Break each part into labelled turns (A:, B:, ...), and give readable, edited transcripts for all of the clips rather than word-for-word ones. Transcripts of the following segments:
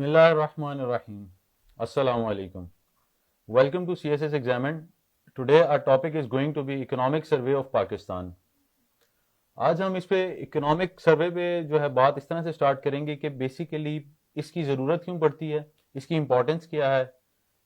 A: Bismillahirrahmanirrahim. Assalamu alaikum. Welcome to CSS Examined. Today our topic is going to be Economic Survey of Pakistan. आज हम इस पे economic survey पे जो है बात इस तरह से स्टार्ट करेंगे कि बेसिकली इसकी ज़रूरत क्यों पड़ती है, इसकी इम्पोर्टेंस क्या है,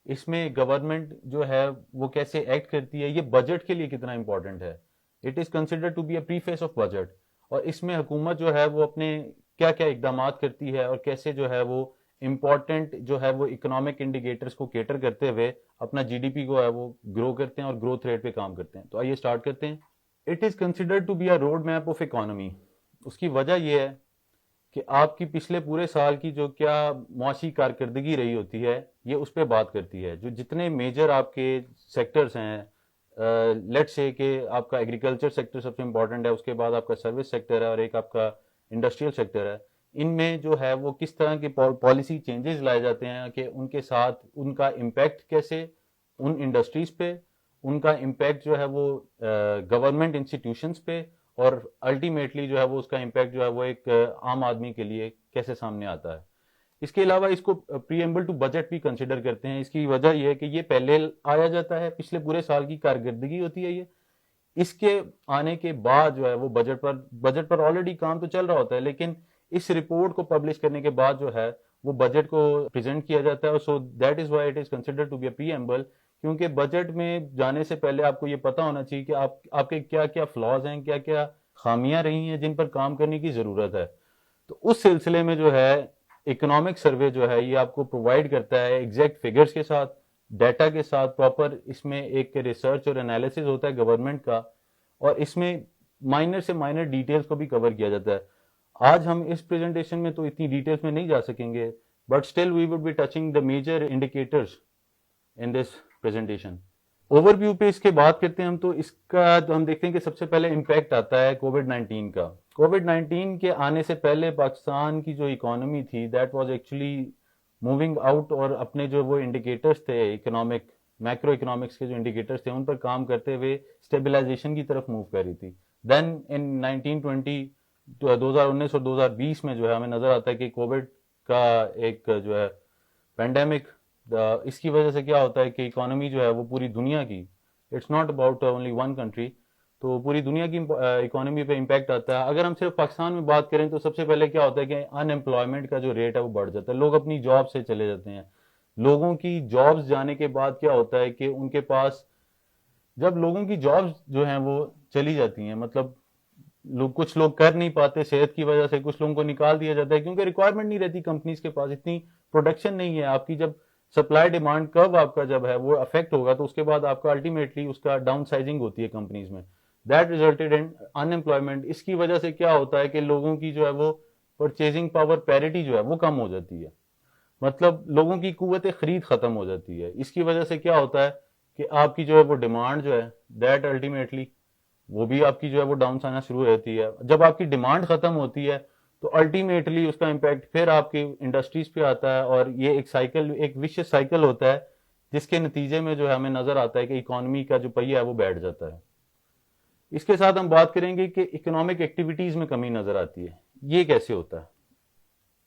A: इसमें गवर्नमेंट जो है वो कैसे एक्ट करती है, ये बजट के लिए कितना इम्पोर्टेंट है. It is considered to be a preface of budget. और इसमें हुकूमत जो है वो अपने क्या क्या इकदाम करती है और कैसे जो है वो इम्पोर्टेंट जो है वो इकोनॉमिक इंडिकेटर्स को केटर करते हुए अपना जीडीपी को है वो ग्रो करते हैं और ग्रोथ रेट पे काम करते हैं. तो आइए स्टार्ट करते हैं. It is considered to be a road map of economy. उसकी वजह यह है कि आपकी पिछले पूरे साल की जो क्या मुआशी कारकर्दगी रही होती है ये उस पर बात करती है. जो जितने मेजर आपके सेक्टर्स हैं, लेट्स से कि आपका एग्रीकल्चर सेक्टर सबसे इंपॉर्टेंट है, उसके बाद आपका सर्विस सेक्टर है और एक आपका इंडस्ट्रियल सेक्टर है. इनमें जो है वो किस तरह के पॉलिसी चेंजेस लाए जाते हैं कि उनके साथ उनका इम्पैक्ट कैसे उन इंडस्ट्रीज पे, उनका इम्पैक्ट जो है वो गवर्नमेंट इंस्टीट्यूशंस पे और अल्टीमेटली जो है वो उसका इम्पैक्ट जो है वो एक आम आदमी के लिए कैसे सामने आता है. इसके अलावा इसको प्रीएम्बल टू बजट भी कंसिडर करते हैं. इसकी वजह यह है कि ये पहले आया जाता है, पिछले पूरे साल की कारकर्दगी होती है ये. इसके आने के बाद जो है वो बजट पर ऑलरेडी काम तो चल रहा होता है, लेकिन इस रिपोर्ट को पब्लिश करने के बाद जो है वो बजट को प्रेजेंट किया जाता है. So that is why it is considered to be a preamble, क्योंकि बजट में जाने से पहले आपको ये पता होना चाहिए कि आपके क्या क्या फ्लॉज हैं, क्या क्या खामियां रही हैं जिन पर काम करने की जरूरत है. तो उस सिलसिले में जो है इकोनॉमिक सर्वे जो है ये आपको प्रोवाइड करता है एग्जैक्ट फिगर्स के साथ, डाटा के साथ. प्रॉपर इसमें एक रिसर्च और एनालिसिस होता है गवर्नमेंट का और इसमें माइनर से माइनर डिटेल्स को भी कवर किया जाता है. आज हम इस प्रेजेंटेशन में तो इतनी डिटेल्स में नहीं जा सकेंगे, but still we would be touching the major indicators in this presentation. Overview पे इसके बात करते हैं हम, तो इसका जो हम देखते हैं कि सबसे पहले इम्पैक्ट आता है कोविड-19 का. कोविड-19 के आने से पहले पाकिस्तान की जो इकोनॉमी थी that was actually moving out और अपने जो वो इंडिकेटर्स थे इकोनॉमिक, मैक्रो इकोनॉमिक्स के जो इंडिकेटर्स थे उन पर काम करते हुए स्टेबलाइजेशन की तरफ मूव कर रही थी. देन इन 1920 2019 और 2020 में जो है हमें नजर आता है कि कोविड का एक जो है पेंडेमिक, इसकी वजह से क्या होता है कि इकोनॉमी जो है वो पूरी दुनिया की, it's not about only one country, तो पूरी दुनिया की इकोनॉमी पे इम्पैक्ट आता है. अगर हम सिर्फ पाकिस्तान में बात करें तो सबसे पहले क्या होता है कि अनएम्प्लॉयमेंट का जो रेट है वो बढ़ जाता है, लोग अपनी जॉब से चले जाते हैं. लोगों की जॉब्स जाने के बाद क्या होता है कि उनके पास, जब लोगों की जॉब्स जो हैं वो चली जाती हैं, मतलब कुछ लोग कर नहीं पाते सेहत की वजह से, कुछ लोगों को निकाल दिया जाता है क्योंकि रिक्वायरमेंट नहीं रहती कंपनीज के पास, इतनी प्रोडक्शन नहीं है आपकी. जब सप्लाई डिमांड कर्व आपका जब है वो अफेक्ट होगा तो उसके बाद आपका अल्टीमेटली उसका डाउन साइजिंग होती है कंपनीज में. That resulted in unemployment. इसकी वजह से क्या होता है कि लोगों की जो है वो परचेजिंग पावर पैरिटी जो है वो कम हो जाती है, मतलब लोगों की कुव्वत खरीद खत्म हो जाती है. इसकी वजह से क्या होता है कि आपकी जो है वो डिमांड जो है दैट अल्टीमेटली वो भी आपकी जो है वो डाउन आना शुरू हो जाती है. जब आपकी डिमांड खत्म होती है तो अल्टीमेटली उसका इम्पैक्ट फिर आपकी इंडस्ट्रीज पे आता है और ये एक साइकिल, एक विशियस साइकिल होता है जिसके नतीजे में जो है हमें नजर आता है कि इकोनॉमी का जो पहिया है वो बैठ जाता है. इसके साथ हम बात करेंगे कि इकोनॉमिक एक्टिविटीज में कमी नजर आती है, ये कैसे होता है.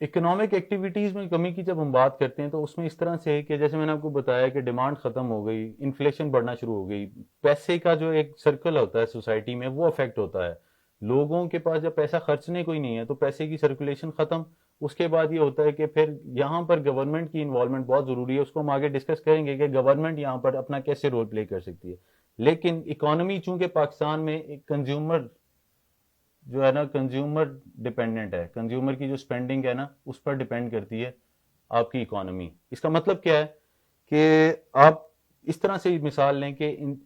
A: इकोनॉमिक एक्टिविटीज में कमी की जब हम बात करते हैं तो उसमें इस तरह से है कि जैसे मैंने आपको बताया कि डिमांड खत्म हो गई, इन्फ्लेशन बढ़ना शुरू हो गई, पैसे का जो एक सर्कल होता है सोसाइटी में वो अफेक्ट होता है. लोगों के पास जब पैसा खर्चने को ही नहीं है तो पैसे की सर्कुलेशन खत्म. उसके बाद ये होता है कि फिर यहाँ पर गवर्नमेंट की इन्वॉल्वमेंट बहुत जरूरी है. उसको हम आगे डिस्कस करेंगे कि गवर्नमेंट यहाँ पर अपना कैसे रोल प्ले कर सकती है. लेकिन इकोनॉमी चूंकि पाकिस्तान में एक कंज्यूमर जो है ना, कंज्यूमर डिपेंडेंट है, कंज्यूमर की जो स्पेंडिंग है ना उस पर डिपेंड करती है आपकी इकोनॉमी. इसका मतलब क्या है कि आप इस तरह से मिसाल लें कि इन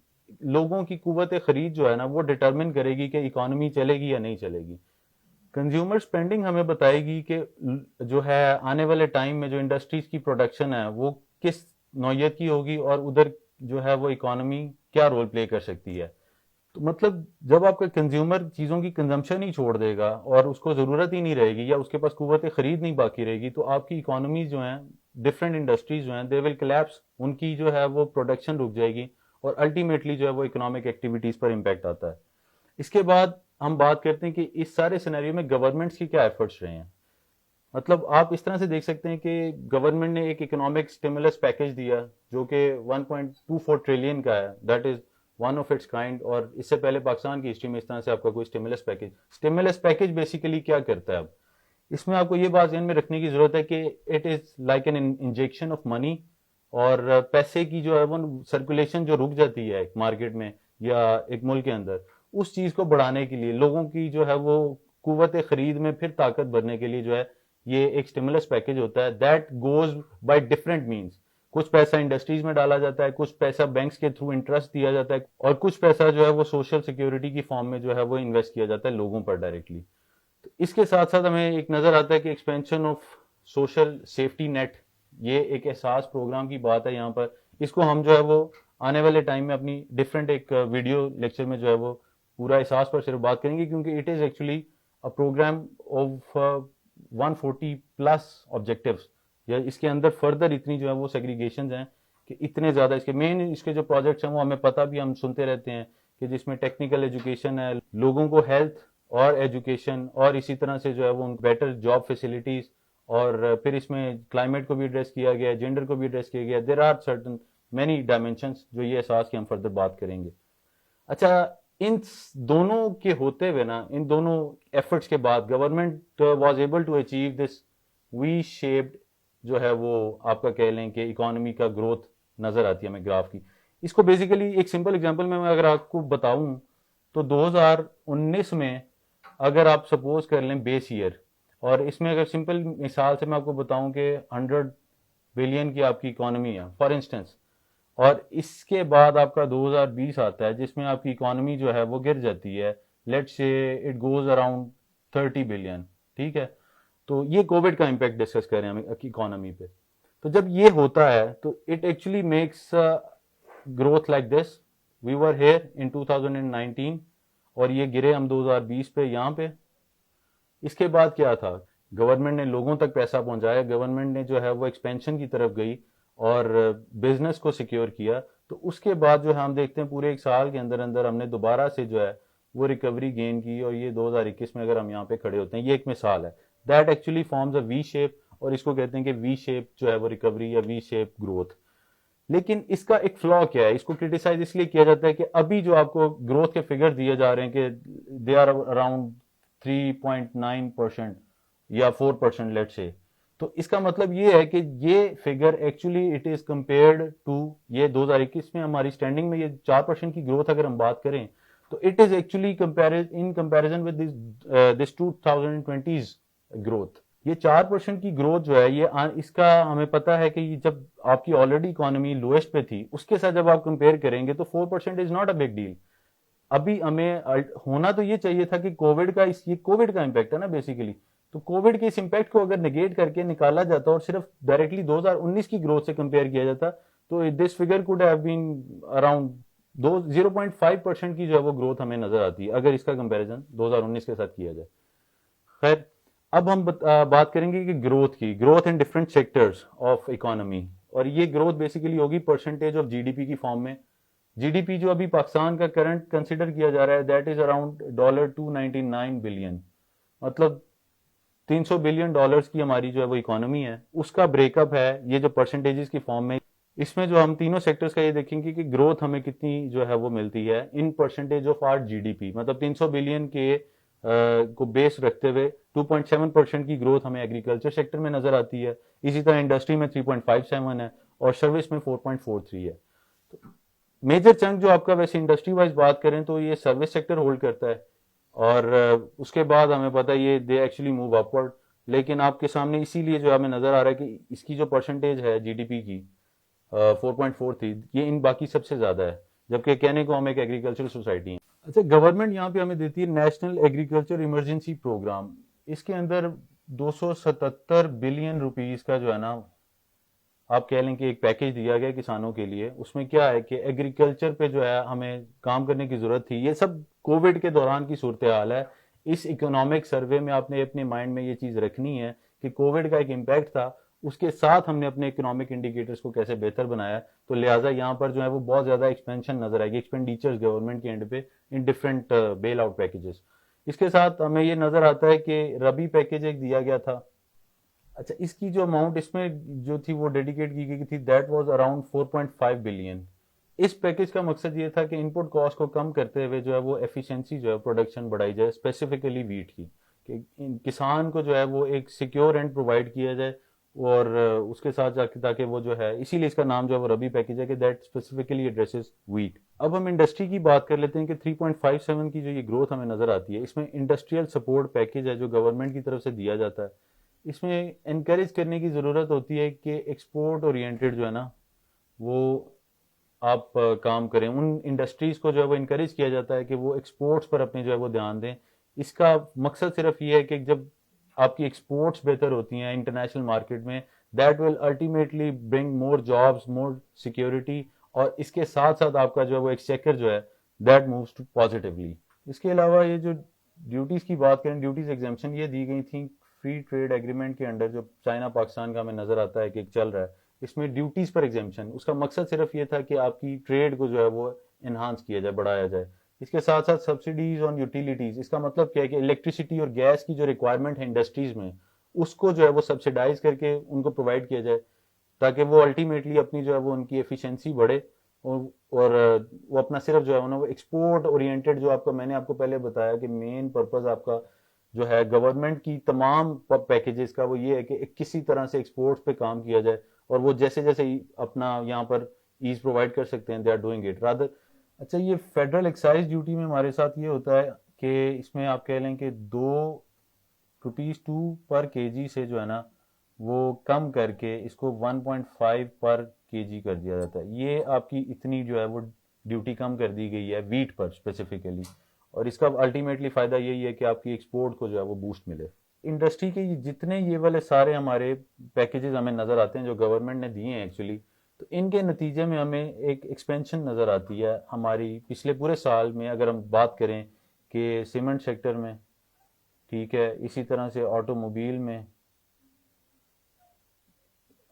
A: लोगों की कुव्वत खरीद जो है ना वो डिटरमिन करेगी कि इकोनॉमी चलेगी या नहीं चलेगी. कंज्यूमर स्पेंडिंग हमें बताएगी कि जो है आने वाले टाइम में जो इंडस्ट्रीज की प्रोडक्शन है वो किस नौयत की होगी और उधर जो है वो इकोनॉमी क्या रोल प्ले कर सकती है. तो मतलब जब आपका कंज्यूमर चीज़ों की कंजम्पशन ही छोड़ देगा और उसको ज़रूरत ही नहीं रहेगी या उसके पास कुव्वत खरीद नहीं बाकी रहेगी तो आपकी इकोनॉमी जो है, डिफरेंट इंडस्ट्रीज जो हैं दे विल कोलैप्स, उनकी जो है वो प्रोडक्शन रुक जाएगी और अल्टीमेटली जो है वो इकोनॉमिक एक्टिविटीज़ पर इम्पैक्ट आता है. इसके बाद हम बात करते हैं कि इस सारे सिनेरियो में गवर्नमेंट्स की क्या एफर्ट्स रहे हैं. मतलब आप इस तरह से देख सकते हैं कि गवर्नमेंट ने एक इकोनॉमिक स्टिमुलस पैकेज दिया जो कि 1.24 ट्रिलियन का है, that is one of its kind. और इससे पहले पाकिस्तान की हिस्ट्री में इस तरह से आपका कोई स्टिमुलस पैकेज बेसिकली क्या करता है। अब इसमें आपको ये बात ध्यान में रखने की जरूरत है कि it is like an injection of money, और पैसे की जो है वो सर्कुलेशन जो रुक जाती है एक मार्केट में या एक मुल्क के अंदर, उस चीज को बढ़ाने के लिए, लोगों की जो है वो कुव्वत खरीद में फिर ताकत भरने के लिए जो है ये एक स्टिमुलस पैकेज होता है that goes by different means. कुछ पैसा इंडस्ट्रीज में डाला जाता है, कुछ पैसा बैंक्स के थ्रू इंटरेस्ट दिया जाता है, और कुछ पैसा जो है वो सोशल सिक्योरिटी की फॉर्म में जो है वो इन्वेस्ट किया जाता है लोगों पर डायरेक्टली। तो इसके साथ साथ हमें एक नजर आता है कि expansion of social safety net, ये एक एहसास प्रोग्राम की बात है यहाँ पर। इसको हम जो है वो आने वाले टाइम में अपनी डिफरेंट एक वीडियो लेक्चर में जो है वो पूरा एहसास पर सिर्फ बात करेंगे, क्योंकि it is actually a program of 140 plus objectives, या इसके अंदर फर्दर इतनी जो है वो सेग्रीगेशन हैं कि इतने ज्यादा इसके मेन इसके जो प्रोजेक्ट्स हैं वो हमें पता भी, हम सुनते रहते हैं कि जिसमें टेक्निकल एजुकेशन है, लोगों को हेल्थ और एजुकेशन, और इसी तरह से जो है वो बेटर जॉब फैसिलिटीज, और फिर इसमें क्लाइमेट को भी एड्रेस किया गया, जेंडर को भी एड्रेस किया गया। There are certain many dimensions जो ये एहसास की हम फर्दर बात करेंगे। अच्छा, इन दोनों के होते हुए ना, इन दोनों एफर्ट्स के बाद government was able to achieve this we shaped जो है वो आपका कह लें कि इकोनॉमी का ग्रोथ नजर आती है हमें ग्राफ की। इसको बेसिकली एक सिंपल एग्जांपल में मैं अगर आपको बताऊं तो 2019 में अगर आप सपोज कर लें बेस ईयर, और इसमें अगर सिंपल मिसाल से मैं आपको बताऊं कि 100 बिलियन की आपकी इकोनॉमी है फॉर इंस्टेंस, और इसके बाद आपका 2020 आता है जिसमें आपकी इकोनॉमी जो है वो गिर जाती है, let's say it goes around 30 billion. ठीक है, तो ये कोविड का इम्पैक्ट डिस्कस कर रहे हैं हम इकोनॉमी पे। तो जब ये होता है तो it actually makes growth like this. We were here in 2019 और ये गिरे हम 2020 पे यहाँ पे। इसके बाद क्या था, गवर्नमेंट ने लोगों तक पैसा पहुंचाया, गवर्नमेंट ने जो है वो एक्सपेंशन की तरफ गई और बिजनेस को सिक्योर किया। तो उसके बाद जो है हम देखते हैं पूरे एक साल के अंदर अंदर हमने दोबारा से जो है वो रिकवरी गेन की, और ये 2021 में अगर हम यहाँ पे खड़े होते हैं, ये एक मिसाल है that actually forms a V shape, और इसको कहते हैं कि वी शेप जो है वो रिकवरी या वी शेप ग्रोथ। लेकिन इसका एक फ्लॉ क्या है, इसको क्रिटिसाइज इसलिए किया जाता है कि अभी जो आपको ग्रोथ के फिगर दिए जा रहे हैं कि दे आर अराउंड 3.9% या 4% लेट से, तो इसका मतलब ये है कि ये figure actually it is compared to ये 2021 में हमारी स्टैंडिंग में ये 4% की ग्रोथ अगर हम बात करें तो it is actually in comparison with this 2020 growth. ये 4% की ग्रोथ जो है ये इसका हमें पता है कि जब आपकी ऑलरेडी इकोनॉमी लोएस्ट पे थी उसके साथ जब आप कंपेयर करेंगे तो 4% is not a big deal. अभी हमें होना तो ये चाहिए था कि कोविड का ये कोविड का इम्पैक्ट है ना बेसिकली, तो कोविड के इस इम्पैक्ट को अगर निगेट करके निकाला जाता और सिर्फ डायरेक्टली 2019 की ग्रोथ से कंपेयर किया जाता तो this figure could have been around 0.5% की जो है वो ग्रोथ हमें नजर आती है अगर इसका कंपैरिजन 2019 के साथ किया जाए। खैर, अब हम बात करेंगे कि growth in different sectors of economy, और ये ग्रोथ बेसिकली होगी परसेंटेज ऑफ जीडीपी की फॉर्म में। जीडीपी जो अभी पाकिस्तान का करंट कंसिडर किया जा रहा है दैट इज अराउंड $299 बिलियन, मतलब 300 बिलियन डॉलर्स की हमारी जो है वो इकोनॉमी है। उसका ब्रेकअप है ये जो परसेंटेजेस की फॉर्म में, इसमें जो हम तीनों सेक्टर्स का ये देखेंगे कि ग्रोथ हमें कितनी जो है वो मिलती है in percentage of our GDP, मतलब 300 बिलियन के को बेस रखते हुए 2.7% की ग्रोथ हमें एग्रीकल्चर सेक्टर में नजर आती है। इसी तरह इंडस्ट्री में 3.57 है और सर्विस में 4.43 है। मेजर चंक जो आपका वैसे इंडस्ट्री वाइज बात करें तो ये सर्विस सेक्टर होल्ड करता है, और उसके बाद हमें पता है ये दे एक्चुअली मूव अपवर्ड। लेकिन आपके सामने इसीलिए जो हमें नजर आ रहा है कि इसकी जो परसेंटेज है जीडीपी की 4.43, ये इन बाकी सबसे ज्यादा है, जबकि कहने को हम एक एग्रीकल्चरल सोसाइटी है। अच्छा, गवर्नमेंट यहाँ पे हमें देती है नेशनल एग्रीकल्चर इमरजेंसी प्रोग्राम। इसके अंदर 277 बिलियन रुपीज का जो है ना आप कह लें कि एक पैकेज दिया गया किसानों के लिए। उसमें क्या है कि एग्रीकल्चर पे जो है हमें काम करने की जरूरत थी। ये सब कोविड के दौरान की सूरत हाल है। इस इकोनॉमिक सर्वे में आपने अपने माइंड में ये चीज रखनी है कि कोविड का एक इम्पैक्ट था, उसके साथ हमने अपने इकोनॉमिक इंडिकेटर्स को कैसे बेहतर बनाया। तो लिहाजा यहाँ पर जो है वो बहुत ज्यादा एक्सपेंशन नजर आएगी, एक्सपेंडिचर्स गवर्नमेंट के एंड पे in different bail out packages. इसके साथ हमें ये नजर आता है कि रबी पैकेज एक दिया गया था अच्छा, इसकी जो अमाउंट इसमें जो थी वो डेडिकेट की गई थी, दैट वाज अराउंड 4.5 बिलियन। इस पैकेज का मकसद ये था कि इनपुट कॉस्ट को कम करते हुए जो है वो एफिशिएंसी जो है प्रोडक्शन बढ़ाई जाए, स्पेसिफिकली वीट की, कि किसान को जो है वो एक सिक्योर एंड प्रोवाइड किया जाए। और उसके साथ जाके ताकि वो जो है, इसीलिए इसका नाम जो है वो रबी पैकेज है, कि दैट स्पेसिफिकली एड्रेसेस वीट। अब हम इंडस्ट्री की बात कर लेते हैं कि 3.57 की जो ये ग्रोथ हमें नजर आती है, इसमें इंडस्ट्रियल सपोर्ट पैकेज है जो गवर्नमेंट की तरफ से दिया जाता है। इसमें इनकरेज करने की ज़रूरत होती है कि एक्सपोर्ट ओरिएंटेड जो है ना वो आप काम करें, उन इंडस्ट्रीज को जो है वो इनकरेज किया जाता है कि वो एक्सपोर्ट्स पर अपने जो है वो ध्यान दें। इसका मकसद सिर्फ ये है कि जब आपकी एक्सपोर्ट्स बेहतर होती हैं इंटरनेशनल मार्केट में, that will ultimately bring more jobs, more security, और इसके साथ साथ आपका जो है वो एक्सचेकर जो है दैट मूव्स टू पॉजिटिवली। इसके अलावा ये जो ड्यूटीज की बात करें, ड्यूटीज एग्जाम्पशन ये दी गई थी फ्री ट्रेड एग्रीमेंट के अंडर, जो चाइना पाकिस्तान का हमें नजर आता है कि चल रहा है। इसमें ड्यूटीज पर एग्जाम्पशन, उसका मकसद सिर्फ ये था कि आपकी ट्रेड को जो है वो इन्हांस किया जाए, बढ़ाया जाए। इसके साथ साथ सब्सिडीज ऑन यूटिलिटीज, इसका मतलब क्या है कि इलेक्ट्रिसिटी और गैस की जो रिक्वायरमेंट है इंडस्ट्रीज में, उसको जो है वो सब्सिडाइज करके उनको प्रोवाइड किया जाए, ताकि वो अल्टीमेटली अपनी जो है वो उनकी एफिशिएंसी बढ़े। और वो अपना सिर्फ जो है वो एक्सपोर्ट ओरिएंटेड, जो आपको मैंने आपको पहले बताया कि मेन पर्पज आपका जो है गवर्नमेंट की तमाम पैकेजेस का वो ये है कि किसी तरह से एक्सपोर्ट्स पे काम किया जाए, और वो जैसे जैसे अपना यहाँ पर ईज प्रोवाइड कर सकते हैं, they are doing it rather. अच्छा, ये फेडरल एक्साइज ड्यूटी में हमारे साथ ये होता है कि इसमें आप कह लें कि 2 रुपीज 2 पर केजी से जो है ना वो कम करके इसको 1.5 पर केजी कर दिया जाता है। ये आपकी इतनी जो है वो ड्यूटी कम कर दी गई है वीट पर स्पेसिफिकली, और इसका अल्टीमेटली फायदा यही है कि आपकी एक्सपोर्ट को जो है वो बूस्ट मिले। इंडस्ट्री के जितने ये वाले सारे हमारे पैकेजेस हमें नजर आते हैं जो गवर्नमेंट ने दिए हैं एक्चुअली, तो इनके नतीजे में हमें एक एक्सपेंशन नजर आती है हमारी पिछले पूरे साल में। अगर हम बात करें कि सीमेंट सेक्टर में, ठीक है, इसी तरह से ऑटोमोबाइल में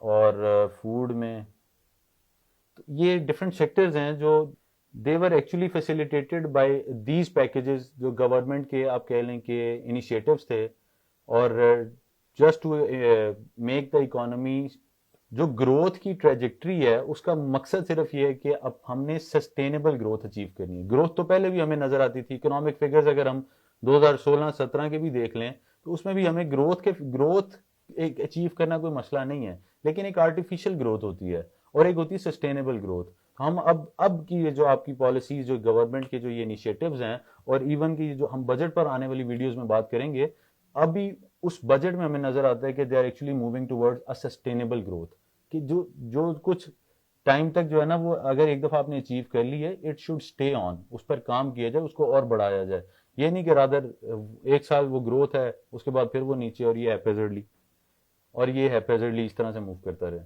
A: और फूड में, तो ये डिफरेंट सेक्टर्स हैं जो they were actually facilitated by these packages, जो गवर्नमेंट के आप कह लें कि इनिशिएटिव्स थे। और just to make the economy, जो ग्रोथ की ट्रेजेक्ट्री है उसका मकसद सिर्फ ये है कि अब हमने सस्टेनेबल ग्रोथ अचीव करनी है। ग्रोथ तो पहले भी हमें नजर आती थी, इकोनॉमिक फिगर्स अगर हम 2016-17 के भी देख लें तो उसमें भी हमें ग्रोथ एक अचीव करना कोई मसला नहीं है, लेकिन एक आर्टिफिशियल ग्रोथ होती है और एक होती है सस्टेनेबल ग्रोथ। हम अब की ये जो आपकी पॉलिसीज, जो गवर्नमेंट के जो ये इनिशिएटिव्स हैं, और इवन की जो हम बजट पर आने वाली वीडियोस में बात करेंगे, अभी उस बजट में हमें नजर आता है कि they are actually moving towards a sustainable growth, कि जो जो कुछ टाइम तक जो है ना वो अगर एक दफा आपने अचीव कर ली है, इट शुड स्टे ऑन, उस पर काम किया जाए, उसको और बढ़ाया जाए। ये नहीं कि रादर एक साल वो ग्रोथ है उसके बाद फिर वो नीचे, और ये हैपेजर्डली इस तरह से मूव करता रहे।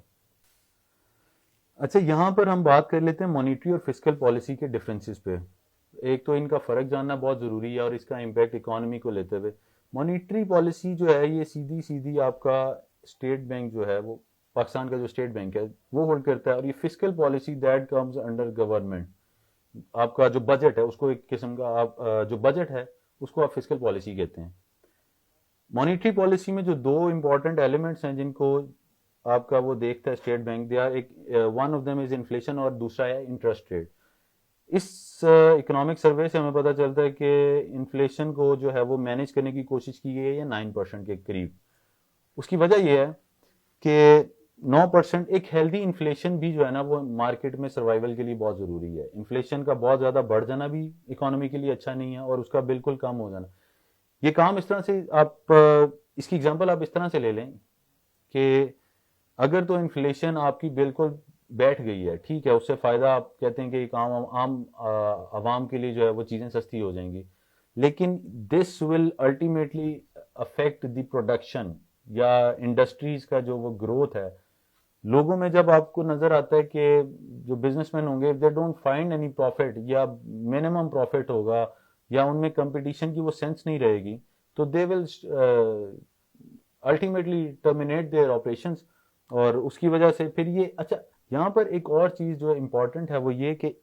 A: अच्छा, यहां पर हम बात कर लेते हैं मॉनिटरी और फिस्कल पॉलिसी के डिफरेंसेस पे। एक तो इनका फर्क जानना बहुत जरूरी है और इसका इम्पैक्ट इकोनॉमी को लेते हुए। मॉनिटरी पॉलिसी जो है ये सीधी सीधी आपका स्टेट बैंक जो है वो, पाकिस्तान का जो स्टेट बैंक है वो होल्ड करता है, और ये fiscal policy that comes under government. आपका जो बजट है उसको एक किस्म का आप जो बजट है उसको आप फिस्कल पॉलिसी कहते हैं। मॉनिटरी पॉलिसी में जो दो इंपॉर्टेंट एलिमेंट्स हैं जिनको आपका वो देखता है स्टेट बैंक, दिया एक, one of them is inflation और दूसरा है इंटरेस्ट रेट। इस इकोनॉमिक सर्वे से हमें पता चलता है कि इन्फ्लेशन को जो है वो मैनेज करने की कोशिश की गई है 9% के करीब। उसकी वजह यह है कि 9% एक हेल्दी इन्फ्लेशन भी जो है ना वो मार्केट में सर्वाइवल के लिए बहुत जरूरी है। इन्फ्लेशन का बहुत ज्यादा बढ़ जाना भी इकोनॉमी के लिए अच्छा नहीं है, और उसका बिल्कुल कम हो जाना। ये काम इस तरह से आप इसकी एग्जांपल आप इस तरह से ले लें कि अगर तो इन्फ्लेशन आपकी बिल्कुल बैठ गई है, ठीक है, उससे फायदा आप कहते हैं कि एक आम आवाम के लिए जो है वो चीजें सस्ती हो जाएंगी, लेकिन this will ultimately affect the production या इंडस्ट्रीज का जो वो ग्रोथ है। लोगों में जब आपको नजर आता है कि जो बिजनेसमैन होंगे they don't find any profit या मिनिमम प्रॉफिट होगा, या उनमें कंपटीशन की वो सेंस नहीं रहेगी, तो they will ultimately terminate their operations. और उसकी वजह से फिर ये, अच्छा, यहाँ पर एक और चीज जो इम्पोर्टेंट है वो ये कि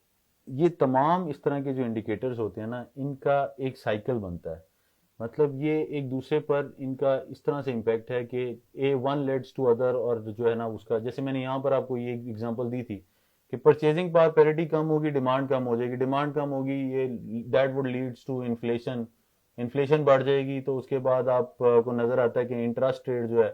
A: ये तमाम इस तरह के जो इंडिकेटर्स होते हैं ना, इनका एक साइकिल बनता है। मतलब ये एक दूसरे पर इनका इस तरह से इम्पैक्ट है कि ए वन लेड्स टू अदर, और जो है ना उसका, जैसे मैंने यहाँ पर आपको ये एग्जांपल दी थी कि परचेजिंग पावर पैरिटी कम होगी, डिमांड कम हो जाएगी, डिमांड कम होगी, ये that would leads to inflation, inflation बढ़ जाएगी, तो उसके बाद आपको नजर आता है कि इंटरेस्ट रेट जो है,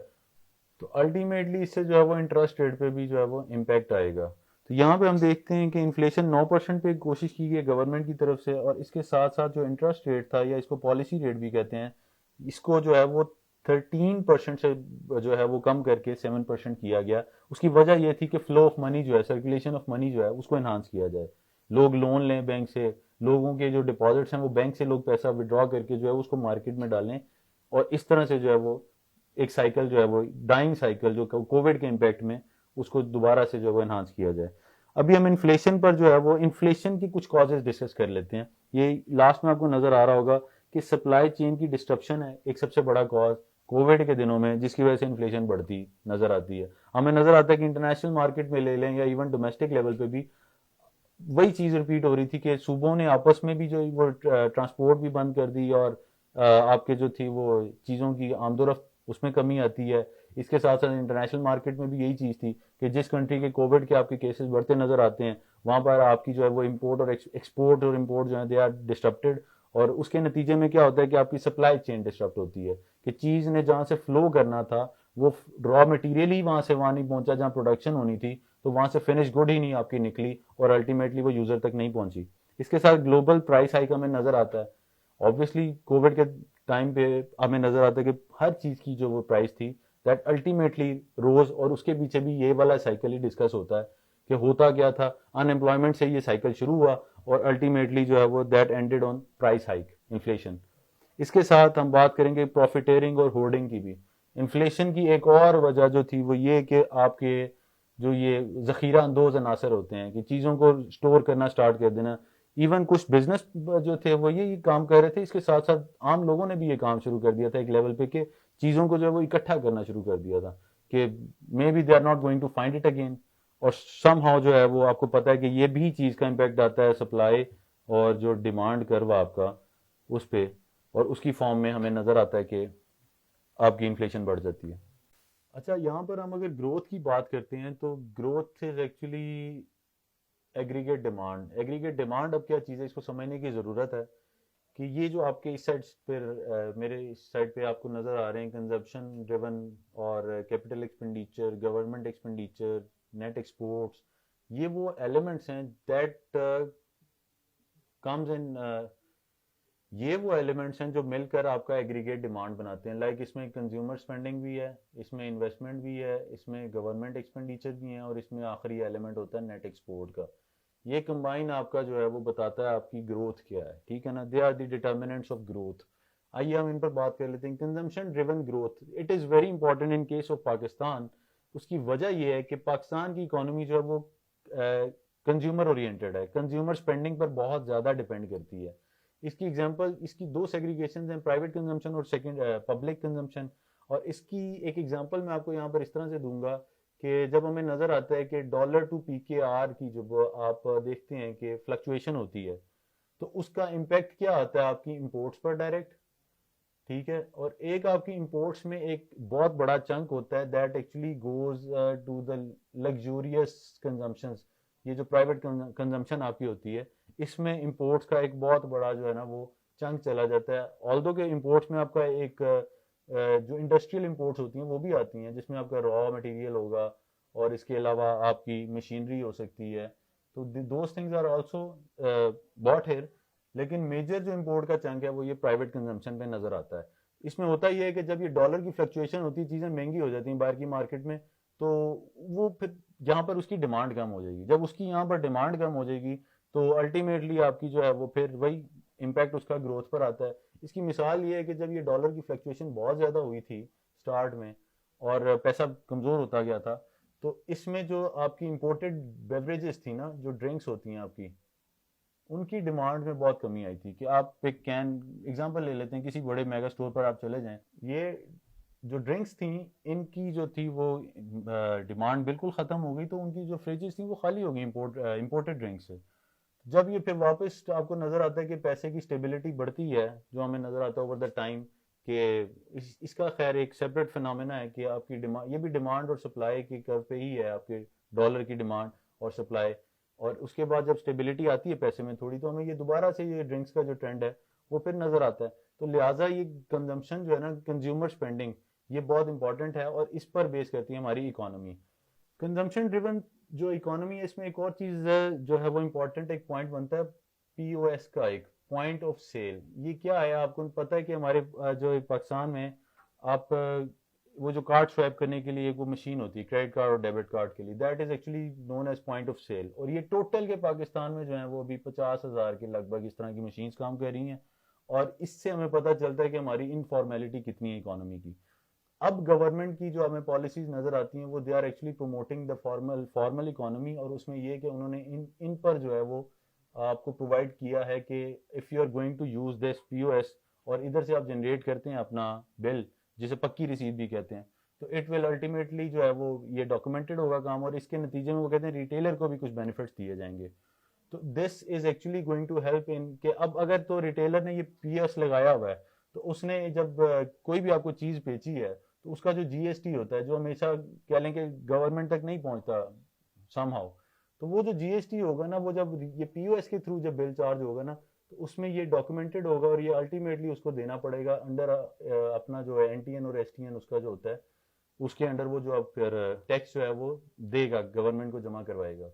A: तो अल्टीमेटली इससे जो है वो इंटरेस्ट रेट पे भी जो है वो इम्पैक्ट आएगा। तो यहाँ पे हम देखते हैं कि इन्फ्लेशन 9% पे कोशिश की गई गवर्नमेंट की तरफ से, और इसके साथ साथ जो इंटरेस्ट रेट था, या इसको पॉलिसी रेट भी कहते हैं, इसको जो है वो 13% से जो है वो कम करके 7% किया गया। उसकी वजह यह थी कि फ्लो ऑफ मनी जो है, सर्कुलेशन ऑफ मनी जो है उसको एनहांस किया जाए, लोग लोन लें बैंक से, लोगों के जो डिपॉजिट्स हैं वो बैंक से लोग पैसा विड्रॉ करके जो है उसको मार्केट में डालें, और इस तरह से जो है वो एक साइकिल जो है वो डाइंग साइकिल जो कोविड के इम्पैक्ट में, उसको दोबारा से जो है वो एनहांस किया जाए। अभी हम इन्फ्लेशन पर जो है वो इन्फ्लेशन की कुछ कॉजेज डिस्कस कर लेते हैं। ये लास्ट में आपको नजर आ रहा होगा कि सप्लाई चेन की डिस्ट्रप्शन है एक सबसे बड़ा कॉज कोविड के दिनों में, जिसकी वजह से इन्फ्लेशन बढ़ती नजर आती है। हमें नजर आता है कि इंटरनेशनल मार्केट में ले लें या इवन डोमेस्टिक लेवल पे भी वही चीज रिपीट हो रही थी कि सूबों ने आपस में भी जो वो ट्रांसपोर्ट भी बंद कर दी, और आपके जो थी वो चीज़ों की आमदोरफ्त उसमें कमी आती है। इसके साथ साथ इंटरनेशनल मार्केट में भी यही चीज़ थी कि जिस कंट्री के कोविड के आपके केसेस बढ़ते नजर आते हैं, वहां पर आपकी जो है वो इम्पोर्ट और एक्सपोर्ट और इम्पोर्ट जो है दे आर डिस्टर्प्टेड, और उसके नतीजे में क्या होता है कि आपकी सप्लाई चेन डिस्टर्प्ट होती है, कि चीज़ ने जहाँ से फ्लो करना था वो रॉ मटेरियल ही वहां नहीं पहुंचा जहाँ प्रोडक्शन होनी थी, तो वहां से फिनिश गुड ही नहीं आपकी निकली, और अल्टीमेटली वो यूजर तक नहीं पहुंची। इसके साथ ग्लोबल प्राइस हाइक हमें नजर आता है। ऑब्वियसली कोविड के टाइम पे हमें नजर आता है कि हर चीज की जो वो प्राइस थी दैट अल्टीमेटली रोज, और उसके पीछे भी ये वाला साइकिल ही डिस्कस होता है कि होता क्या था, अनएम्प्लॉयमेंट से ये साइकिल शुरू हुआ, और अल्टीमेटली जो है वो that ended on price hike, inflation. इसके साथ हम बात करेंगे प्रॉफिटेरिंग और होर्डिंग की भी। इन्फ्लेशन की एक और वजह जो थी वो ये कि आपके जो ये जखीरा अंदोज अनासर होते हैं कि चीज़ों को स्टोर करना स्टार्ट कर देना, इवन कुछ बिजनेस जो थे वो ये काम कर रहे थे, इसके साथ साथ आम लोगों ने भी ये काम शुरू कर दिया था एक लेवल पे कि चीज़ों को जो है वो इकट्ठा करना शुरू कर दिया था कि maybe they are not going to find it again, और सम हाउ जो है वो आपको पता है कि ये भी चीज़ का इम्पैक्ट आता है सप्लाई और जो डिमांड कर्व आपका उस पे, और उसकी फॉर्म में हमें नज़र आता है कि आपकी इन्फ्लेशन बढ़ जाती है। अच्छा, यहाँ पर हम अगर ग्रोथ की बात करते हैं तो growth is actually aggregate demand. Aggregate demand अब क्या चीज़ है, इसको समझने की ज़रूरत है कि ये जो आपके इस साइड पर मेरे इस साइड पे आपको नज़र आ रहे हैं कंजप्शन ड्रिवन और capital expenditure, government expenditure, net exports, ये वो एलिमेंट्स हैं दैट कम्स इन, ये वो एलिमेंट्स हैं जो मिलकर आपका एग्रीगेट डिमांड बनाते हैं। लाइक इसमें कंज्यूमर स्पेंडिंग भी है, इसमें इन्वेस्टमेंट भी है, इसमें गवर्नमेंट एक्सपेंडिचर भी है, और इसमें आखिरी एलिमेंट होता है नेट एक्सपोर्ट का। ये कंबाइन आपका जो है वो बताता है आपकी ग्रोथ क्या है, ठीक है ना, they are the determinants of growth. आइए हम इन पर बात कर लेते हैं। Consumption driven growth, it is very important in case of Pakistan. उसकी वजह यह है कि पाकिस्तान की इकोनॉमी जो है वो कंज्यूमर ओरिएंटेड है, कंज्यूमर स्पेंडिंग पर बहुत ज़्यादा डिपेंड करती है। इसकी एग्जांपल, इसकी दो सेग्रीगेशन हैं, प्राइवेट कंजम्पशन और सेकंड पब्लिक कंजम्पशन। और इसकी एक एग्जांपल मैं आपको यहाँ पर इस तरह से दूंगा कि जब हमें नजर आता है कि डॉलर टू पीकेआर की जब आप देखते हैं कि फ्लक्चुएशन होती है, तो उसका इम्पैक्ट क्या आता है आपकी इंपोर्ट्स पर डायरेक्ट, ठीक है, और एक आपकी इंपोर्ट्स में एक बहुत बड़ा चंक होता है that actually goes to the luxurious consumption. ये जो प्राइवेट कंजम्पशन आपकी होती है, इसमें इंपोर्ट्स का एक बहुत बड़ा जो है ना वो चंक चला जाता है। ऑल्दो के इंपोर्ट्स में आपका एक जो इंडस्ट्रियल इंपोर्ट्स होती हैं वो भी आती हैं, जिसमें आपका रॉ मटेरियल होगा, और इसके अलावा आपकी मशीनरी हो सकती है, तो those things are also bought here. लेकिन मेजर जो इंपोर्ट का चंक है वो ये प्राइवेट कंजम्पशन पे नजर आता है। इसमें होता ही है कि जब ये डॉलर की फ्लक्चुएशन होती है, चीज़ें महंगी हो जाती हैं बाहर की मार्केट में, तो वो फिर यहाँ पर उसकी डिमांड कम हो जाएगी। जब उसकी यहाँ पर डिमांड कम हो जाएगी तो अल्टीमेटली आपकी जो है वो फिर वही इम्पैक्ट उसका ग्रोथ पर आता है। इसकी मिसाल ये है कि जब ये डॉलर की फ्लक्चुएशन बहुत ज़्यादा हुई थी स्टार्ट में, और पैसा कमज़ोर होता गया था, तो इसमें जो आपकी इंपोर्टेड बेवरेजेस थी ना, जो ड्रिंक्स होती हैं आपकी, उनकी डिमांड में बहुत कमी आई थी। कि आप एक कैन एग्जांपल ले लेते हैं, किसी बड़े मेगा स्टोर पर आप चले जाएं, ये जो ड्रिंक्स थी, इनकी जो थी वो डिमांड बिल्कुल ख़त्म हो गई, तो उनकी जो फ्रिजेस थी वो खाली हो गई इम्पोर्टेड ड्रिंक्स से। जब ये फिर वापस आपको नजर आता है कि पैसे की स्टेबिलिटी बढ़ती है, जो हमें नजर आता है ओवर द टाइम, कि इसका खैर एक सेपरेट फिनोमेना है कि आपकी डिमांड, ये भी डिमांड और सप्लाई की कर्व पे ही है, आपके डॉलर की डिमांड और सप्लाई। और उसके बाद जब स्टेबिलिटी आती है पैसे में थोड़ी, तो हमें ये दोबारा से ये ड्रिंक्स का जो ट्रेंड है वो फिर नजर आता है। तो लिहाजा ये कंजम्पशन जो है ना, कंज्यूमर स्पेंडिंग, ये बहुत इंपॉर्टेंट है और इस पर बेस करती है हमारी इकोनॉमी। कंजम्पशन ड्रिवन जो इकोनॉमी है, इसमें एक और चीज जो है वो इम्पोर्टेंट एक पॉइंट बनता है, पीओएस का, एक पॉइंट ऑफ सेल। ये क्या है, आपको पता है कि हमारे जो एक पाकिस्तान में आप वो जो कार्ड स्वैप करने के लिए एक वो मशीन होती है क्रेडिट कार्ड और डेबिट कार्ड के लिए, that is actually known as point of sale. और ये टोटल के पाकिस्तान में जो है वो अभी 50,000 के लगभग इस तरह की मशीन्स काम कर रही हैं। और इससे हमें पता चलता है कि हमारी इनफॉर्मेलिटी कितनी है इकोनॉमी की। अब गवर्नमेंट की जो हमें पॉलिसीज नजर आती हैं वो they are actually promoting the formal economy. और उसमें ये कि उन्होंने इन पर जो है वो आपको प्रोवाइड किया है कि if you are going to use this POS, और इधर से आप जनरेट करते हैं अपना बिल, जिसे पक्की रसीद भी कहते हैं, तो इट विल अल्टीमेटली जो है वो ये डॉक्यूमेंटेड होगा काम, और इसके नतीजे में वो कहते हैं रिटेलर को भी कुछ बेनिफिट्स दिए जाएंगे। तो this is actually going to help in के अब अगर तो रिटेलर ने ये पीएस लगाया हुआ है, तो उसने जब कोई भी आपको चीज बेची है, तो उसका जो जीएसटी होता है, जो हमेशा कह लें कि गवर्नमेंट तक नहीं पहुंचता समहाउ, तो वो जो जीएसटी होगा ना, वो जब ये पीओएस के थ्रू जब बिल चार्ज होगा ना, तो उसमें ये डॉक्यूमेंटेड होगा और ये अल्टीमेटली उसको देना पड़ेगा अंडर अपना जो है एनटीएन और एसटीएन उसका जो होता है, उसके अंडर वो जो अब फिर टैक्स जो है वो देगा, गवर्नमेंट को जमा करवाएगा।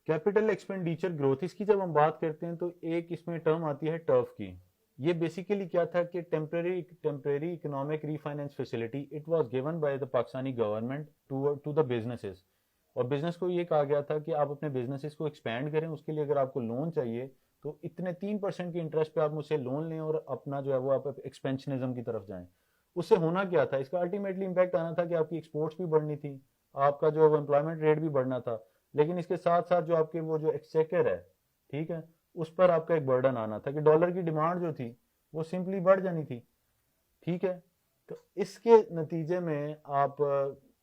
A: कैपिटल एक्सपेंडिचर ग्रोथ, इसकी जब हम बात करते हैं तो एक इसमें टर्म आती है टर्फ की। ये बेसिकली क्या था कि temporary economic refinance facility it was given by the Pakistani government to the businesses. और बिजनेस को ये कहा गया था कि आप अपने बिजनेसेस को एक्सपैंड करें, उसके लिए अगर आपको लोन चाहिए तो इतने 3% की इंटरेस्ट पे आप मुझसे लोन लें और अपना जो है वो आप एक्सपेंशनिज्म की तरफ जाएं। उससे होना क्या था, इसका अल्टीमेटली इम्पैक्ट आना था कि आपकी एक्सपोर्ट्स भी बढ़नी थी, आपका जो है वो एम्प्लॉयमेंट रेट भी बढ़ना था, लेकिन इसके साथ साथ जो आपके वो जो एक्सचेकर है, ठीक है, उस पर आपका एक बर्डन आना था कि डॉलर की डिमांड जो थी वो सिंपली बढ़ जानी थी। ठीक है, तो इसके नतीजे में आप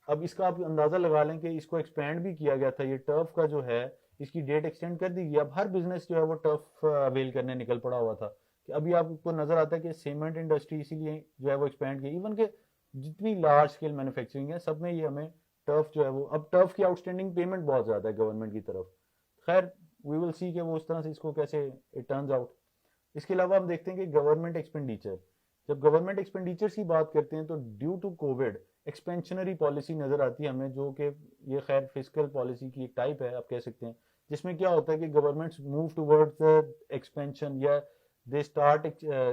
A: अब इसका आप अंदाजा लगा लें कि इसको एक्सपेंड भी किया गया था, ये टर्फ का जो है इसकी डेट एक्सटेंड कर दी गई। अब हर बिजनेस जो है वो टर्फ अवेल करने निकल पड़ा हुआ था। कि अभी आपको नजर आता है कि सीमेंट इंडस्ट्री इसीलिए जो है वो एक्सपेंड की, इवन के जितनी लार्ज स्केल मैन्युफैक्चरिंग है सब में ये हमें टर्फ जो है वो, अब टर्फ की आउटस्टैंडिंग पेमेंट बहुत ज्यादा है गवर्नमेंट की तरफ। खैर वी विल सी कि वो उस तरह से इसको कैसे इट टर्न्स आउट। इसके अलावा हम देखते हैं कि गवर्नमेंट एक्सपेंडिचर, जब गवर्नमेंट एक्सपेंडिचर की बात करते हैं तो due to Covid expansionary policy नजर आती है हमें, जो कि ये खैर फिजिकल पॉलिसी की एक टाइप है आप कह सकते हैं, जिसमें क्या होता है कि गवर्नमेंट मूव टुवर्ड्स एक्सपेंशन, या they start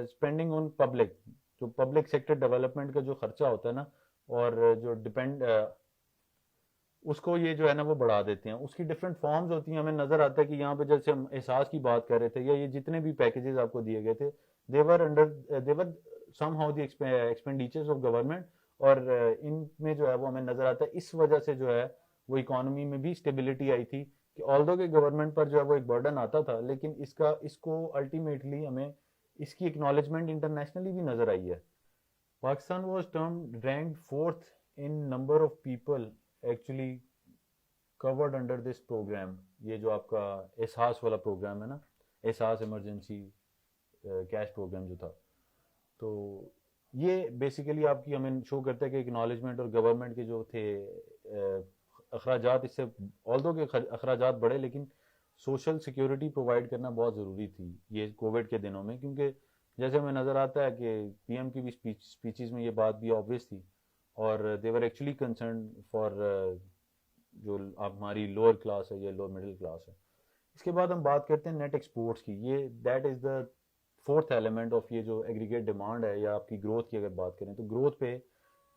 A: spending on public, जो पब्लिक सेक्टर डेवलपमेंट का जो खर्चा होता है ना, और जो डिपेंड उसको ये जो है ना वो बढ़ा देते हैं। उसकी डिफरेंट फॉर्म्स होती हैं, हमें नजर आता है कि यहाँ पे जैसे हम एहसास की बात कर रहे थे, या ये जितने भी पैकेजेस आपको दिए गए थे, they were somehow the expenditures of government. और इनमें जो है वो हमें नजर आता है इस वजह से जो है वो इकोनॉमी में भी स्टेबिलिटी आई थी, कि ऑल्दो के गवर्नमेंट पर जो है वो एक बर्डन आता था, लेकिन इसको अल्टीमेटली हमें इसकी एक्नॉलेजमेंट इंटरनेशनली भी नजर आई है। Pakistan was term rank fourth in number of people actually covered under this program. ये जो आपका एहसास वाला प्रोग्राम है ना, एहसास इमरजेंसी कैश प्रोग्राम जो था, तो ये बेसिकली आपकी हमें शो करता है कि एक्नॉलेजमेंट और गवर्नमेंट के जो थे अखराजात, इससे ऑल्दो के अखराजात बढ़े, लेकिन सोशल सिक्योरिटी प्रोवाइड करना बहुत ज़रूरी थी ये कोविड के दिनों में, क्योंकि जैसे हमें नज़र आता है कि पीएम की भी स्पीचेस में ये बात भी ऑब्वियस थी, और दे वर एक्चुअली कंसर्न फॉर जो हमारी लोअर क्लास है या लोअर मिडिल क्लास है। इसके बाद हम बात करते हैं नेट एक्सपोर्ट्स की। ये that is the fourth element of ये जो एग्रीगेट डिमांड है, या आपकी ग्रोथ की अगर बात करें तो ग्रोथ पे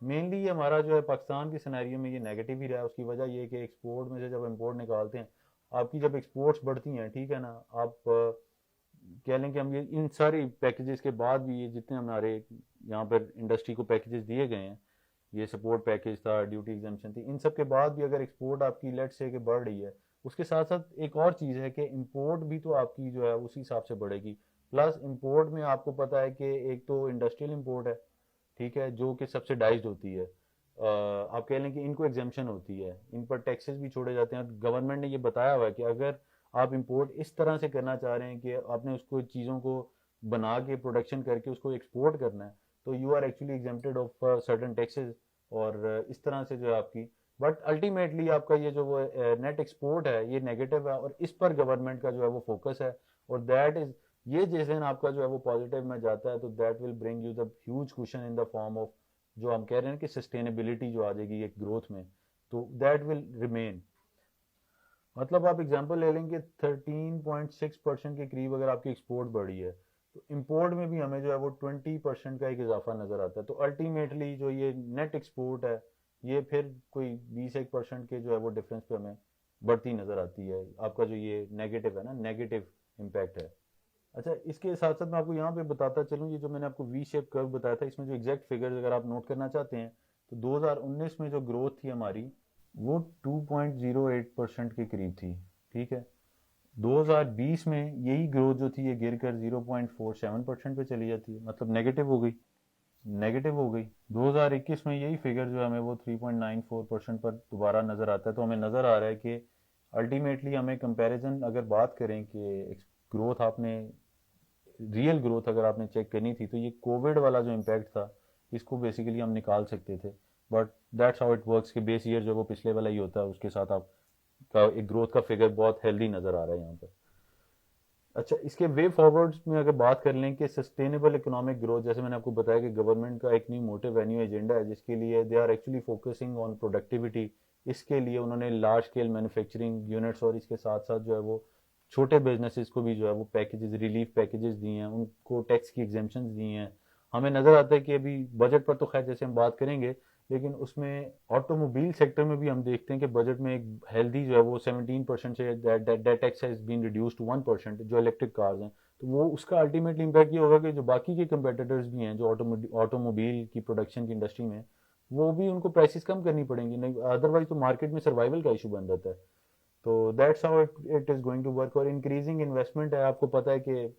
A: मेनली हमारा जो है पाकिस्तान की सिनेरियो में ये नेगेटिव ही रहा है। उसकी वजह ये है कि एक्सपोर्ट में से जब इम्पोर्ट निकालते हैं, आपकी जब एक्सपोर्ट्स बढ़ती हैं, ठीक है ना, आप कह लें कि हम ये इन सारी पैकेजेस के बाद भी ये जितने हमारे यहाँ पर इंडस्ट्री को पैकेजेस दिए गए हैं, ये सपोर्ट पैकेज था, ड्यूटी एग्जाम्पशन थी, इन सब के बाद भी अगर एक्सपोर्ट आपकी लेट से कि बढ़ रही है, उसके साथ साथ एक और चीज़ है कि इंपोर्ट भी तो आपकी जो है उसी हिसाब से बढ़ेगी। प्लस इंपोर्ट में आपको पता है कि एक तो इंडस्ट्रियल इंपोर्ट है, ठीक है, जो कि सब्सिडाइज्ड होती है। आप कह लें कि इनको एग्जेम्पशन होती है, इन पर टैक्सेस भी छोड़े जाते हैं। गवर्नमेंट ने ये बताया हुआ है कि अगर आप इंपोर्ट इस तरह से करना चाह रहे हैं कि आपने उसको चीज़ों को बना के प्रोडक्शन करके उसको एक्सपोर्ट करना है, तो you are actually exempted of certain taxes, और इस तरह से जो है आपकी, बट अल्टीमेटली आपका ये जो वो नेट एक्सपोर्ट है ये नेगेटिव है, और इस पर गवर्नमेंट का जो है वो फोकस है, और दैट इज, ये जिस दिन आपका जो है वो पॉजिटिव में जाता है तो that will bring you the huge question in the form of, जो हम कह रहे हैं कि सस्टेनेबिलिटी जो आ जाएगी एक ग्रोथ में, तो दैट विल रिमेन। मतलब आप एग्जांपल ले लेंगे 13.6% के करीब अगर आपकी एक्सपोर्ट बढ़ी है, तो इंपोर्ट में भी हमें जो है वो 20% का एक इजाफा नजर आता है, तो अल्टीमेटली जो ये नेट एक्सपोर्ट है ये फिर कोई 20-1% के जो है वो डिफरेंस पे हमें बढ़ती नजर आती है, आपका जो ये नेगेटिव है ना, नेगेटिव इम्पैक्ट है। अच्छा, इसके साथ साथ मैं आपको यहाँ पे बताता चलूँ, ये जो मैंने आपको वी शेप कर्व बताया था, इसमें जो एग्जैक्ट फिगर्स अगर आप नोट करना चाहते हैं, तो 2019 में जो ग्रोथ थी हमारी वो 2.08% के करीब थी, ठीक है। 2020 में यही ग्रोथ जो थी ये गिर कर 0.47% पे चली जाती है, मतलब नेगेटिव हो गई, नेगेटिव हो गई। 2021 में यही फिगर जो है हमें वो 3.94% पर दोबारा नज़र आता है, तो हमें नज़र आ रहा है कि अल्टीमेटली हमें कंपैरिजन अगर बात करें कि ग्रोथ आपने, रियल ग्रोथ अगर आपने चेक करनी थी, तो ये कोविड वाला जो इम्पैक्ट था इसको बेसिकली हम निकाल सकते थे, but that's how it works कि बेस ईयर जो वो पिछले वाला ही होता है, उसके साथ आपका एक ग्रोथ का फिगर बहुत हेल्दी नज़र आ रहा है यहाँ पर। अच्छा, इसके वे फॉरवर्ड्स में अगर बात कर लें कि सस्टेनेबल इकोनॉमिक ग्रोथ, जैसे मैंने आपको बताया कि गवर्नमेंट का एक न्यू मोटिव है, न्यू एजेंडा है, जिसके लिए they are actually focusing on productivity. इसके लिए उन्होंने लार्ज स्केल मैन्युफैक्चरिंग यूनिट्स और इसके साथ साथ जो है वो छोटे बिजनेसेस को भी जो है वो पैकेजेस, रिलीफ पैकेजेस दिए हैं, उनको टैक्स की एग्जेम्पशन दी हैं। हमें नज़र आता है कि अभी बजट पर तो खैर जैसे हम बात करेंगे, लेकिन उसमें ऑटोमोबाइल सेक्टर में भी हम देखते हैं कि बजट में एक हेल्दी जो है वो 17% से that tax has been reduce to 1%, जो इलेक्ट्रिक कार्स हैं, तो वो उसका अल्टीमेटली इम्पैक्ट ये होगा कि जो बाकी के कंपेटिटर्स भी हैं जो ऑटोमोबाइल की प्रोडक्शन की इंडस्ट्री में, वो भी उनको प्राइसेस कम करनी पड़ेंगी, नहीं अदरवाइज तो मार्केट में सर्वाइवल का इशू बन जाता है। तो that's how it is going to work. और इंक्रीजिंग इन्वेस्टमेंट है, आपको पता है कि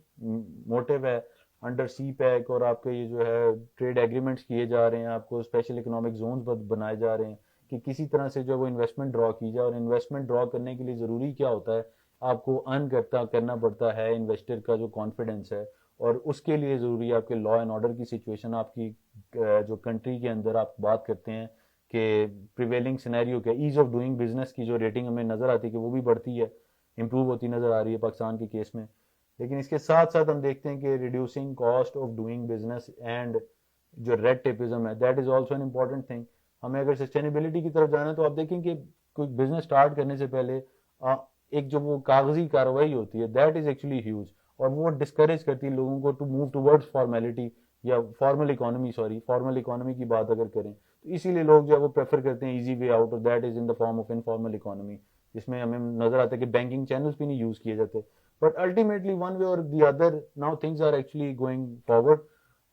A: मोटिव है अंडर सी पैक, और आपके ये जो है ट्रेड एग्रीमेंट्स किए जा रहे हैं, आपको स्पेशल इकोनॉमिक जोन्स बनाए जा रहे हैं कि किसी तरह से जो वो इन्वेस्टमेंट ड्रॉ की जाए, और इन्वेस्टमेंट ड्रॉ करने के लिए ज़रूरी क्या होता है, आपको अर्न करना पड़ता है इन्वेस्टर का जो कॉन्फिडेंस है, और उसके लिए ज़रूरी है आपके लॉ एंड ऑर्डर की सिचुएशन, आपकी जो कंट्री के अंदर आप बात करते हैं कि प्रिवेलिंग सिनेरियो क्या, ईज ऑफ डूइंग बिजनेस की जो रेटिंग हमें नज़र आती है कि वो भी बढ़ती है, इंप्रूव होती नज़र आ रही है पाकिस्तान के केस में। लेकिन इसके साथ साथ हम देखते हैं कि reducing cost of doing business and जो रेड टेपिज्म है, that is also an important thing. हमें अगर सस्टेनेबिलिटी की तरफ जाना है, तो आप देखें कि कोई बिजनेस स्टार्ट करने से पहले एक जो वो कागजी कार्रवाई होती है, दैट इज एक्चुअली ह्यूज, और वो डिस्करेज करती है लोगों को टू मूव टूवर्ड्स फॉर्मेलिटी या formal economy, sorry formal economy की बात अगर करें, तो इसीलिए लोग जो है वो प्रेफर करते हैं इजी वे आउट, और that is in the form of informal economy, जिसमें हमें नजर आता है कि बैंकिंग चैनल्स भी नहीं यूज किए जाते, बट अल्टीमेटली वन वे और the other now things are actually going forward.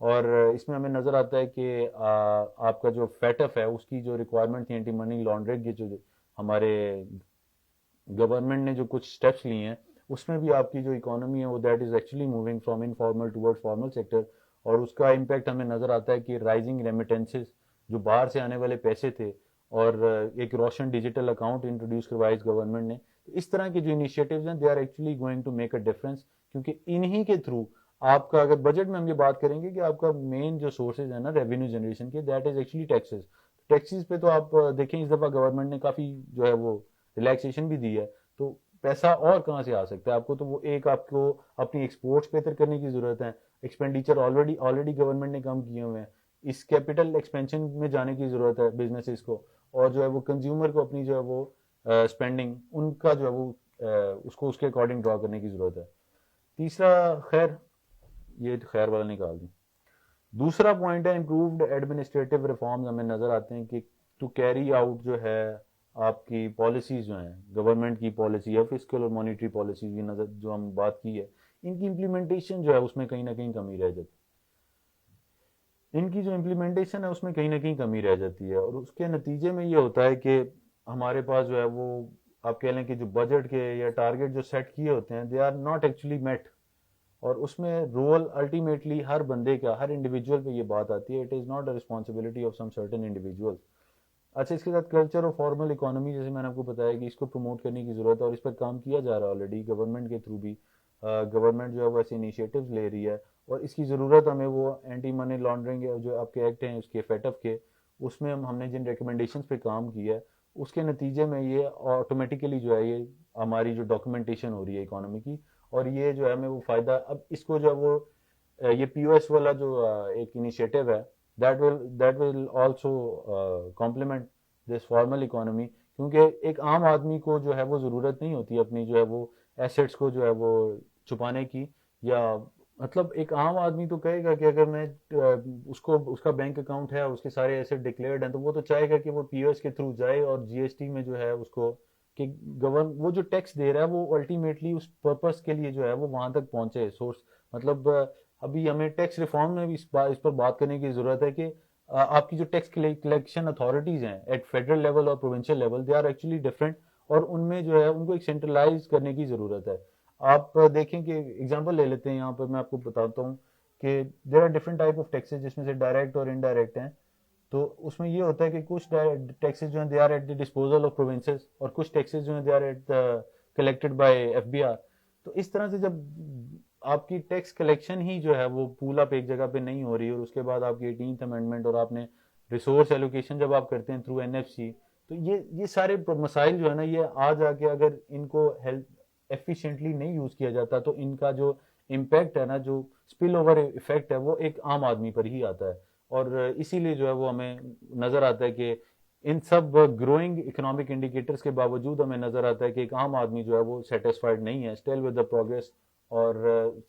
A: और इसमें हमें नजर आता है कि आपका जो फेटअप है उसकी जो रिक्वायरमेंट थी एंटी मनी लॉन्ड्रिंग की, जो हमारे गवर्नमेंट ने जो कुछ स्टेप्स लिए हैं, उसमें भी आपकी जो इकोनॉमी है वो that is actually moving from informal toward formal sector, और उसका इम्पैक्ट हमें नजर आता है कि राइजिंग रेमिटेंसेस, जो बाहर से आने वाले पैसे थे, और एक रोशन डिजिटल अकाउंट इंट्रोड्यूस करवाया इस गवर्नमेंट ने, तो इस तरह के जो इनिशिएटिव्स हैं they are actually going to make a difference, क्योंकि इन्हीं के थ्रू आपका, अगर बजट में हम ये बात करेंगे कि आपका मेन जो सोर्सेज है ना रेवेन्यू जनरेशन के, that is actually taxes. Taxes पे तो आप देखें इस दफा गवर्नमेंट ने काफी जो है वो रिलैक्सेशन भी दी है, तो पैसा और कहाँ से आ सकता है आपको, तो वो एक आपको अपनी एक्सपोर्ट्स बेहतर करने की जरूरत है, एक्सपेंडिचर ऑलरेडी ऑलरेडी गवर्नमेंट ने कम किए हुए हैं, इस कैपिटल एक्सपेंशन में जाने की जरूरत है बिजनेसेस को, और जो है वो कंज्यूमर को अपनी जो है वो स्पेंडिंग उनका जो है वो उसको उसके अकॉर्डिंग ड्रॉ करने की जरूरत है। तीसरा, खैर ये खैर वाला निकाल दी, दूसरा पॉइंट है इम्प्रूव्ड एडमिनिस्ट्रेटिव रिफॉर्म्स, हमें नजर आते हैं कि टू कैरी आउट जो है आपकी पॉलिसीज जो हैं गवर्नमेंट की पॉलिसी या फिस्कल और मॉनिटरी पॉलिसीज की नजर जो हम बात की है, इनकी इम्प्लीमेंटेशन जो है उसमें कहीं ना कहीं कमी रह जाती है, इनकी जो इम्प्लीमेंटेशन है उसमें कहीं ना कहीं कमी रह जाती है, और उसके नतीजे में ये होता है कि हमारे पास जो है वो, आप कह लें कि जो बजट के या टारगेट जो सेट किए होते हैं they are not actually met, और उसमें रोल अल्टीमेटली हर बंदे का, हर इंडिविजुअल पे ये बात आती है, it is not a responsibility of some certain individuals. अच्छा, इसके साथ कल्चर और फॉर्मल इकोनॉमी, जैसे मैंने आपको बताया कि इसको प्रमोट करने की ज़रूरत है और इस पर काम किया जा रहा है ऑलरेडी गवर्नमेंट के थ्रू भी। गवर्नमेंट जो है वो ऐसे इनिशिएटिव्स ले रही है और इसकी ज़रूरत हमें वो एंटी मनी लॉन्ड्रिंग जो आपके एक्ट हैं उसके फेटअप के, उसमें हमने जिन रिकमेंडेशंस पे काम किया है उसके नतीजे में ये ऑटोमेटिकली जो है ये हमारी जो डॉक्यूमेंटेशन हो रही है इकोनॉमी की, और ये जो है हमें वो फ़ायदा, अब इसको जो है वो ये पीओएस वाला जो एक इनिशिएटिव है, that will also complement this formal economy, क्योंकि एक आम आदमी को जो है वो ज़रूरत नहीं होती अपनी जो है वो एसेट्स को जो है वो छुपाने की, या मतलब एक आम आदमी तो कहेगा कि अगर मैं उसको उसका बैंक अकाउंट है, उसके सारे एसेट डिक्लेयर्ड हैं, तो वो तो चाहेगा कि वो पीओएस के थ्रू जाए और जीएसटी में जो है उसको कि गवर्न वो जो टैक्स दे रहा है वो अल्टीमेटली उस पर्पस के लिए जो है वो वहां तक पहुंचे सोर्स। मतलब अभी हमें टैक्स रिफॉर्म में भी इस पर बात करने की जरूरत है कि आपकी जो टैक्स कलेक्शन अथॉरिटीज हैं एट फेडरल लेवल और provincial level, they are actually different, और उनमें जो है उनको एक सेंट्रलाइज करने की जरूरत है। आप देखें कि एग्जांपल ले लेते हैं, यहाँ पर मैं आपको बताता हूँ कि there are different type of taxes जिसमें से डायरेक्ट और इनडायरेक्ट हैं। तो उसमें ये होता है कि कुछ टैक्सेस जो हैं they are at the disposal of provinces, और कुछ टैक्सेस जो हैं they are at collected by FBR. तो इस तरह से जब आपकी टैक्स कलेक्शन ही जो है वो पूल अप एक जगह पे नहीं हो रही, और उसके बाद आपकी 18th अमेंडमेंट और आपने रिसोर्स एलोकेशन जब आप करते हैं थ्रू एनएफसी, तो ये सारे मसाइल जो है ना, ये आ जाके अगर इनको हेल्प एफिशिएंटली नहीं यूज किया जाता तो इनका जो इम्पैक्ट है ना, जो स्पिल ओवर इफेक्ट है, वो एक आम आदमी पर ही आता है। और इसीलिए जो है वो हमें नजर आता है कि इन सब ग्रोइंग इकोनॉमिक इंडिकेटर्स के बावजूद हमें नजर आता है कि एक आम आदमी जो है वो सेटिस्फाइड नहीं है स्टिल विद द प्रोग्रेस। और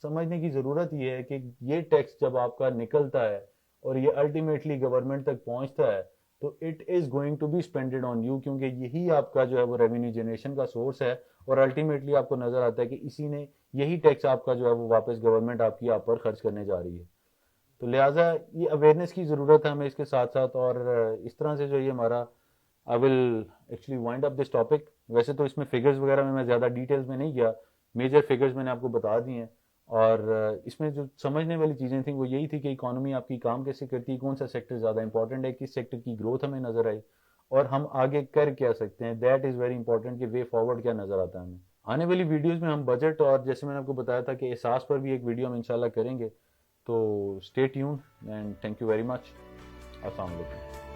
A: समझने की ज़रूरत ये है कि ये टैक्स जब आपका निकलता है और ये अल्टीमेटली गवर्नमेंट तक पहुंचता है, तो it is going to be spended on you, क्योंकि यही आपका जो है वो रेवेन्यू जनरेशन का सोर्स है, और अल्टीमेटली आपको नज़र आता है कि इसी ने यही टैक्स आपका जो है वो वापस गवर्नमेंट आपकी आप पर खर्च करने जा रही है। तो लिहाजा ये अवेयरनेस की ज़रूरत है हमें इसके साथ साथ, और इस तरह से जो ये हमारा I will actually wind up this topic. वैसे तो इसमें फिगर्स वगैरह में मैं ज़्यादा डिटेल्स में नहीं गया, मेजर फिगर्स मैंने आपको बता दिए हैं, और इसमें जो समझने वाली चीज़ें थी वो यही थी कि इकोनॉमी आपकी काम कैसे करती है, कौन सा सेक्टर ज़्यादा इंपॉर्टेंट है, किस सेक्टर की ग्रोथ हमें नज़र आई, और हम आगे कर क्या सकते हैं, दैट इज़ वेरी इंपॉर्टेंट कि वे फॉरवर्ड क्या नज़र आता है हमें। आने वाली वीडियोज़ में हम बजट और जैसे मैंने आपको बताया था कि एहसास पर भी एक वीडियो हम इंशाल्लाह करेंगे। तो stay tuned and thank you very much. अस्सलाम वालेकुम।